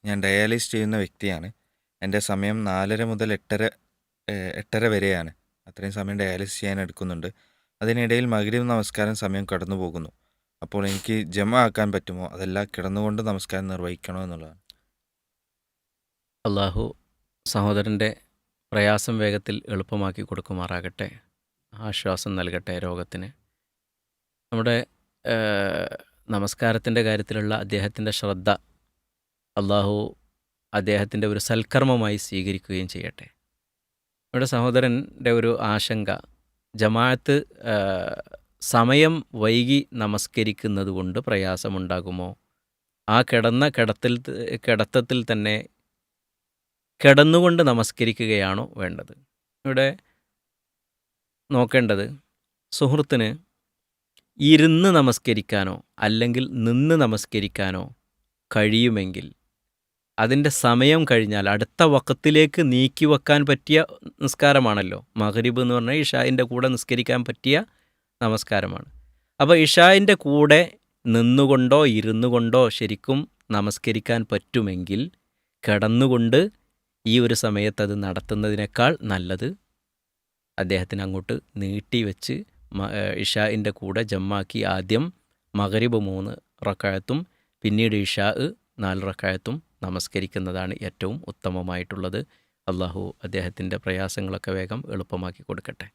ഞാൻ ഡയാലിസിസ് ചെയ്യുന്ന വ്യക്തിയാണ്. എൻ്റെ സമയം 4:30 മുതൽ 8:30 വരെയാണ്. അത്രയും സമയം ഡയാലിസിസ് ചെയ്യാൻ എടുക്കുന്നുണ്ട്. അതിനിടയിൽ മഗ്‌രിബ് നമസ്കാരം സമയം കടന്നു പോകുന്നു. അപ്പോൾ എനിക്ക് ജമ ആക്കാൻ പറ്റുമോ? അതല്ല കിടന്നുകൊണ്ട് നമസ്കാരം നിർവഹിക്കണോ എന്നുള്ളതാണ്. അള്ളാഹു സഹോദരൻ്റെ പ്രയാസം വേഗത്തിൽ എളുപ്പമാക്കി കൊടുക്കുമാറാകട്ടെ, ആശ്വാസം നൽകട്ടെ രോഗത്തിന്. നമ്മുടെ നമസ്കാരത്തിൻ്റെ കാര്യത്തിലുള്ള അദ്ദേഹത്തിൻ്റെ ശ്രദ്ധ അള്ളാഹു അദ്ദേഹത്തിൻ്റെ ഒരു സൽക്കർമ്മമായി സ്വീകരിക്കുകയും ചെയ്യട്ടെ. നമ്മുടെ സഹോദരൻ്റെ ഒരു ആശങ്ക, ജമാഅത്ത് സമയം വൈകി നമസ്കരിക്കുന്നത് കൊണ്ട് പ്രയാസമുണ്ടാകുമോ, ആ കിടത്തത്തിൽ തന്നെ കിടന്നുകൊണ്ട് നമസ്കരിക്കുകയാണോ വേണ്ടത്? ഇവിടെ നോക്കേണ്ടത്, സുഹൃത്തിന് ഇരുന്ന് നമസ്കരിക്കാനോ അല്ലെങ്കിൽ നിന്ന് നമസ്കരിക്കാനോ കഴിയുമെങ്കിൽ അതിൻ്റെ സമയം കഴിഞ്ഞാൽ അടുത്ത വഖത്തിലേക്ക് നീക്കി വെക്കാൻ പറ്റിയ നിസ്കാരമാണല്ലോ മഗ്‌രിബ് എന്ന് പറഞ്ഞാൽ. ഇഷായിൻ്റെ കൂടെ നിസ്കരിക്കാൻ പറ്റിയ നമസ്കാരമാണ്. അപ്പോൾ ഇഷായിൻ്റെ കൂടെ നിന്നുകൊണ്ടോ ഇരുന്നു കൊണ്ടോ ശരിക്കും നമസ്കരിക്കാൻ പറ്റുമെങ്കിൽ കിടന്നുകൊണ്ട് ഈ ഒരു സമയത്ത് അത് നടത്തുന്നതിനേക്കാൾ നല്ലത് അദ്ദേഹത്തിന് അങ്ങോട്ട് നീട്ടി വെച്ച് ഇഷാഇൻ്റെ കൂടെ ജമ്മാക്കി ആദ്യം മഗ്‌രിബ് 3 റക്അത്തും പിന്നീട് ഇഷാ 4 റക്അത്തും നമസ്കരിക്കുന്നതാണ് ഏറ്റവും ഉത്തമമായിട്ടുള്ളത്. അള്ളാഹു അദ്ദേഹത്തിൻ്റെ പ്രയാസങ്ങളൊക്കെ വേഗം എളുപ്പമാക്കി കൊടുക്കട്ടെ.